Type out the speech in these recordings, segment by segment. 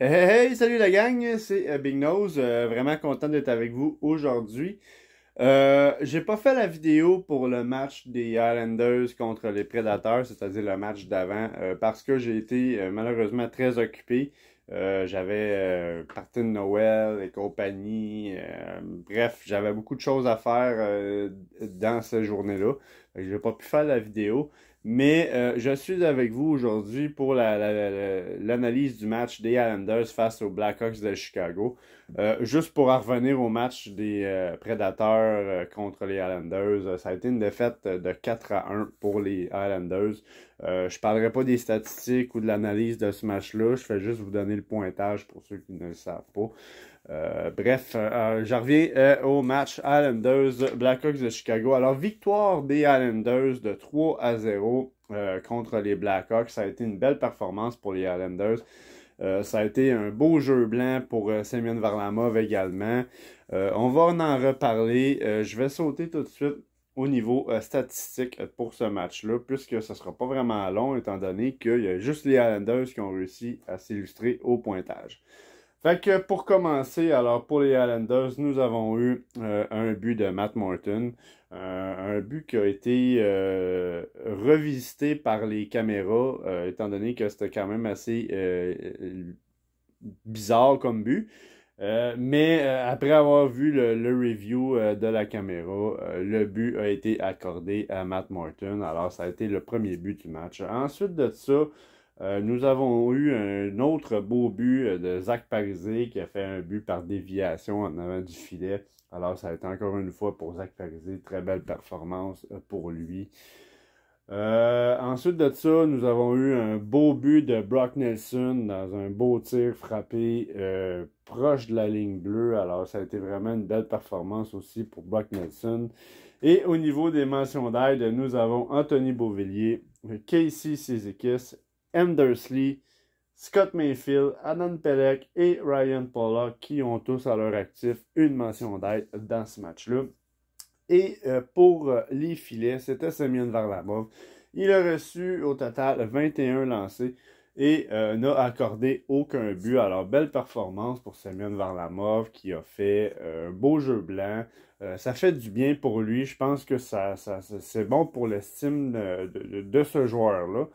Hey, salut la gang, c'est Big Nose, vraiment content d'être avec vous aujourd'hui. J'ai pas fait la vidéo pour le match des Highlanders contre les Predators, c'est-à-dire le match d'avant, parce que j'ai été malheureusement très occupé. J'avais parti de Noël et compagnie, bref, j'avais beaucoup de choses à faire dans cette journée-là. Fait que j'ai pas pu faire la vidéo. Mais je suis avec vous aujourd'hui pour l'analyse du match des Islanders face aux Blackhawks de Chicago. Juste pour en revenir au match des Predators contre les Islanders, ça a été une défaite de 4-1 pour les Islanders. Je ne parlerai pas des statistiques ou de l'analyse de ce match-là, je fais juste vous donner le pointage pour ceux qui ne le savent pas. Je reviens au match Islanders Blackhawks de Chicago. Alors, victoire des Islanders de 3-0 contre les Blackhawks. Ça a été une belle performance pour les Islanders. Ça a été un beau jeu blanc pour Semyon Varlamov également. On va en reparler. Je vais sauter tout de suite au niveau statistique pour ce match-là, puisque ce ne sera pas vraiment long, étant donné qu'il y a juste les Islanders qui ont réussi à s'illustrer au pointage. Fait que pour commencer, alors pour les Islanders, nous avons eu un but de Matt Morton, un but qui a été revisité par les caméras, étant donné que c'était quand même assez bizarre comme but. Mais après avoir vu le review de la caméra, le but a été accordé à Matt Morton. Alors, ça a été le premier but du match. Ensuite de ça, nous avons eu un autre beau but de Zach Parisé qui a fait un but par déviation en avant du filet. Alors, ça a été encore une fois pour Zach Parisé, très belle performance pour lui. Ensuite de ça, nous avons eu un beau but de Brock Nelson dans un beau tir frappé proche de la ligne bleue. Alors, ça a été vraiment une belle performance aussi pour Brock Nelson. Et au niveau des mentions d'aide, nous avons Anthony Beauvillier, Casey Cizikas, Andersley, Scott Mayfield, Adam Pelech et Ryan Pollock qui ont tous à leur actif une mention d'aide dans ce match-là. Et pour les filets, c'était Semyon Varlamov. Il a reçu au total 21 lancés et n'a accordé aucun but. Alors, belle performance pour Semyon Varlamov qui a fait un beau jeu blanc. Ça fait du bien pour lui. Je pense que c'est bon pour l'estime de ce joueur-là.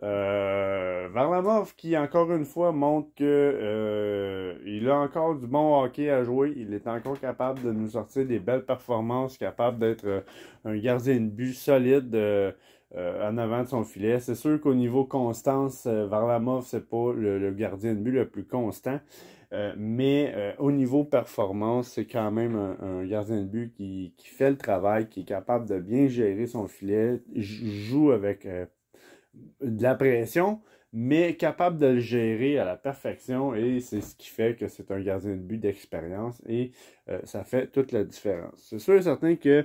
Varlamov qui, encore une fois, montre que il a encore du bon hockey à jouer. Il est encore capable de nous sortir des belles performances, capable d'être un gardien de but solide en avant de son filet. C'est sûr qu'au niveau constance, Varlamov, c'est pas le gardien de but le plus constant. Mais au niveau performance, c'est quand même un gardien de but qui fait le travail, qui est capable de bien gérer son filet, joue avec de la pression, mais capable de le gérer à la perfection et c'est ce qui fait que c'est un gardien de but d'expérience et ça fait toute la différence. C'est sûr et certain que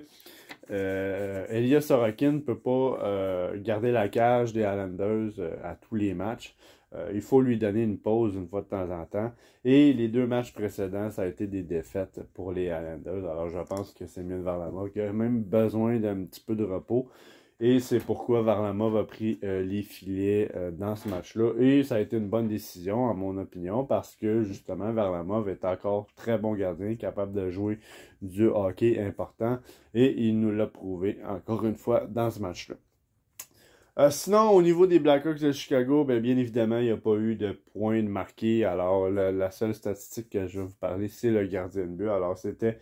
Elias Sorokin ne peut pas garder la cage des Islanders à tous les matchs. Il faut lui donner une pause une fois de temps en temps. Et les deux matchs précédents, ça a été des défaites pour les Islanders. Alors je pense que c'est mieux de Varlamov qui a même besoin d'un petit peu de repos. Et c'est pourquoi Varlamov a pris les filets dans ce match-là. Et ça a été une bonne décision, à mon opinion, parce que justement, Varlamov est encore très bon gardien, capable de jouer du hockey important. Et il nous l'a prouvé encore une fois dans ce match-là. Sinon, au niveau des Blackhawks de Chicago, bien évidemment, il n'y a pas eu de points de marqué. Alors, la seule statistique que je vais vous parler, c'est le gardien de but. Alors, c'était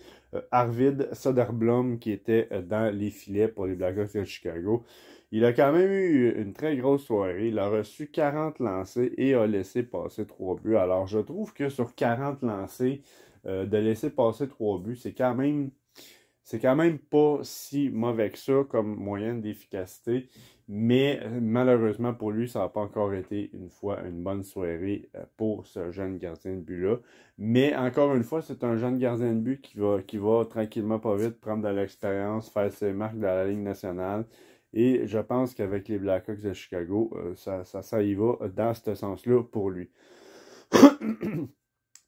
Arvid Soderblom qui était dans les filets pour les Blackhawks de Chicago. Il a quand même eu une très grosse soirée. Il a reçu 40 lancés et a laissé passer 3 buts. Alors, je trouve que sur 40 lancés, de laisser passer 3 buts, c'est quand même pas si mauvais que ça comme moyenne d'efficacité, mais malheureusement pour lui, ça n'a pas encore été une fois une bonne soirée pour ce jeune gardien de but-là. Mais encore une fois, c'est un jeune gardien de but qui va tranquillement pas vite prendre de l'expérience, faire ses marques dans la Ligue nationale. Et je pense qu'avec les Blackhawks de Chicago, ça y va dans ce sens-là pour lui.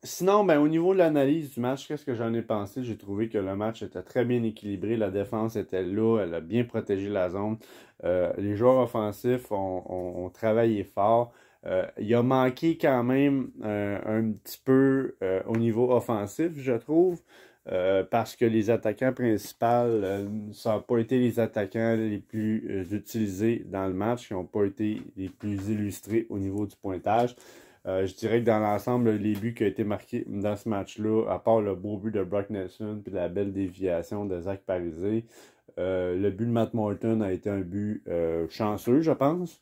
Sinon, au niveau de l'analyse du match, qu'est-ce que j'en ai pensé? J'ai trouvé que le match était très bien équilibré. La défense était là, elle a bien protégé la zone. Les joueurs offensifs ont travaillé fort. Il a manqué quand même un petit peu au niveau offensif, je trouve. Parce que les attaquants principaux ça n'a pas été les attaquants les plus utilisés dans le match, qui n'ont pas été les plus illustrés au niveau du pointage. Je dirais que dans l'ensemble, les buts qui ont été marqués dans ce match-là, à part le beau but de Brock Nelson puis la belle déviation de Zach Parisé, le but de Matt Morton a été un but chanceux, je pense.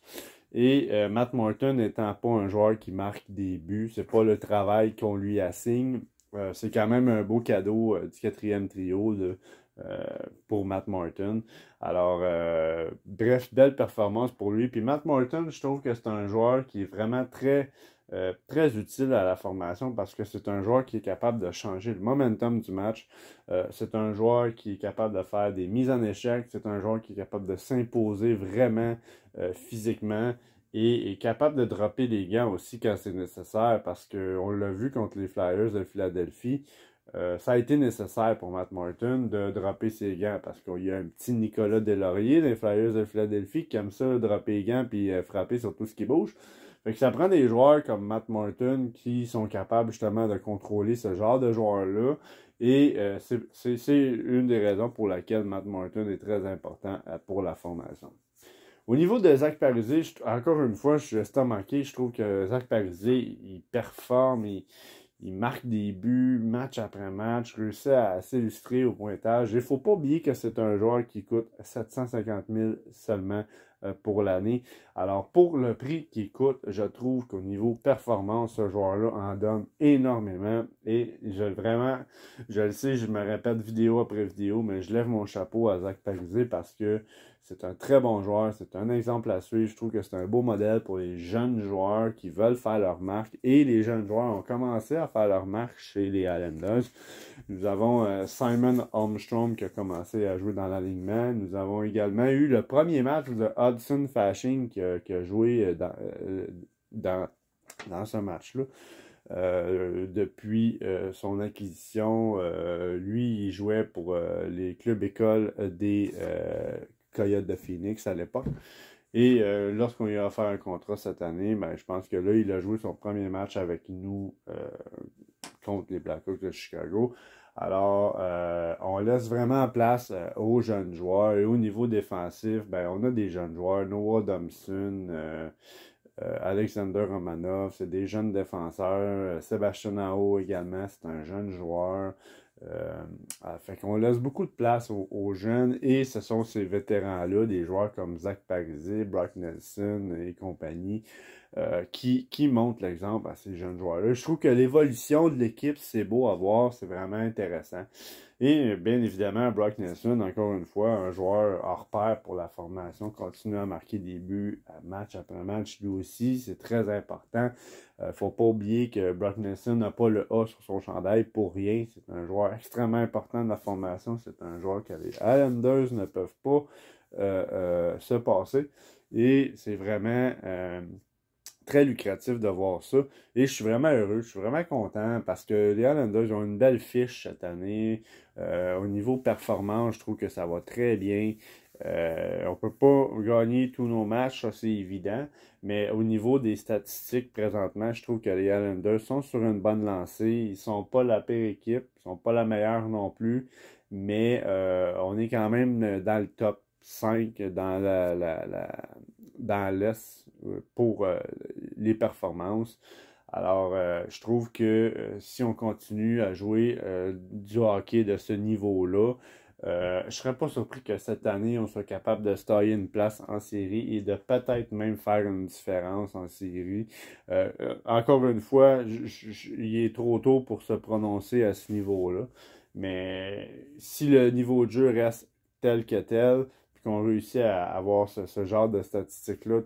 Et Matt Morton n'étant pas un joueur qui marque des buts, c'est pas le travail qu'on lui assigne. C'est quand même un beau cadeau du quatrième trio là, pour Matt Morton. Alors, bref, belle performance pour lui. Puis Matt Morton, je trouve que c'est un joueur qui est vraiment très utile à la formation parce que c'est un joueur qui est capable de changer le momentum du match. C'est un joueur qui est capable de faire des mises en échec. C'est un joueur qui est capable de s'imposer vraiment physiquement et est capable de dropper les gants aussi quand c'est nécessaire parce qu'on l'a vu contre les Flyers de Philadelphie. Ça a été nécessaire pour Matt Morton de dropper ses gants parce qu'il y a un petit Nicolas Deslauriers des Flyers de Philadelphie qui aime ça, dropper les gants puis frapper sur tout ce qui bouge. Fait que ça prend des joueurs comme Matt Morton qui sont capables justement de contrôler ce genre de joueurs-là. Et c'est une des raisons pour laquelle Matt Morton est très important pour la formation. Au niveau de Zach Parisé, encore une fois, je suis estomaqué. Je trouve que Zach Parisé, il performe, il marque des buts match après match, réussit à s'illustrer au pointage. Il ne faut pas oublier que c'est un joueur qui coûte 750 000 seulement pour l'année. Alors, pour le prix qu'il coûte, je trouve qu'au niveau performance, ce joueur-là en donne énormément. Et je le sais, je me répète vidéo après vidéo, mais je lève mon chapeau à Zach Parisé parce que c'est un très bon joueur, c'est un exemple à suivre. Je trouve que c'est un beau modèle pour les jeunes joueurs qui veulent faire leur marque. Et les jeunes joueurs ont commencé à faire leur marque chez les Islanders. Nous avons Simon Holmstrom qui a commencé à jouer dans l'alignement. Nous avons également eu le premier match de Hudson Fasching qui a joué dans ce match-là. Depuis son acquisition, lui, il jouait pour les clubs écoles des Coyotes de Phoenix à l'époque. Et lorsqu'on lui a offert un contrat cette année, ben, je pense que là, il a joué son premier match avec nous contre les Blackhawks de Chicago. Alors, on laisse vraiment place aux jeunes joueurs. Et au niveau défensif, ben, on a des jeunes joueurs. Noah Thompson, Alexander Romanov, c'est des jeunes défenseurs. Sébastien Aho également, c'est un jeune joueur. Fait qu'on laisse beaucoup de place aux jeunes et ce sont ces vétérans-là, des joueurs comme Zach Parisé, Brock Nelson et compagnie, qui montrent l'exemple à ces jeunes joueurs-là. Je trouve que l'évolution de l'équipe, c'est beau à voir, c'est vraiment intéressant. Et bien évidemment, Brock Nelson, encore une fois, un joueur hors pair pour la formation, continue à marquer des buts match après match, lui aussi, c'est très important. Faut pas oublier que Brock Nelson n'a pas le A sur son chandail pour rien. C'est un joueur extrêmement important de la formation. C'est un joueur que les Islanders ne peuvent pas se passer. Et c'est vraiment très lucratif de voir ça. Et je suis vraiment heureux, je suis vraiment content parce que les Islanders ont une belle fiche cette année. Au niveau performance, je trouve que ça va très bien. On ne peut pas gagner tous nos matchs, ça c'est évident. Mais au niveau des statistiques présentement, je trouve que les Islanders sont sur une bonne lancée. Ils ne sont pas la pire équipe, ils ne sont pas la meilleure non plus. Mais on est quand même dans le top 5 dans l'Est pour les performances. Alors, je trouve que si on continue à jouer du hockey de ce niveau-là, je ne serais pas surpris que cette année, on soit capable de se tailler une place en série et de peut-être même faire une différence en série. Encore une fois, il est trop tôt pour se prononcer à ce niveau-là. Mais si le niveau de jeu reste tel que tel, puis qu'on réussit à avoir ce genre de statistiques-là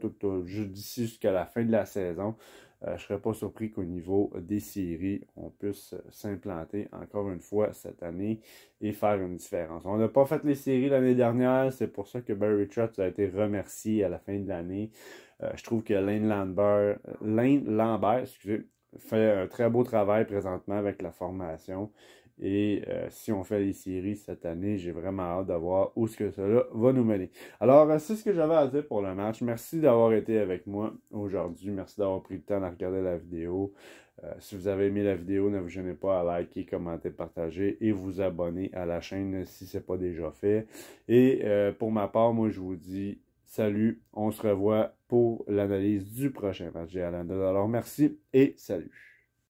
d'ici jusqu'à la fin de la saison, je ne serais pas surpris qu'au niveau des séries, on puisse s'implanter encore une fois cette année et faire une différence. On n'a pas fait les séries l'année dernière, c'est pour ça que Barry Trotz a été remercié à la fin de l'année. Je trouve que Lane Lambert, fait un très beau travail présentement avec la formation. Et si on fait les séries cette année, j'ai vraiment hâte de voir où ce que cela va nous mener. Alors, c'est ce que j'avais à dire pour le match. Merci d'avoir été avec moi aujourd'hui. Merci d'avoir pris le temps de regarder la vidéo. Si vous avez aimé la vidéo, ne vous gênez pas à liker, commenter, partager et vous abonner à la chaîne si ce n'est pas déjà fait. Et pour ma part, moi, je vous dis salut. On se revoit pour l'analyse du prochain match des Islanders. Alors, merci et salut.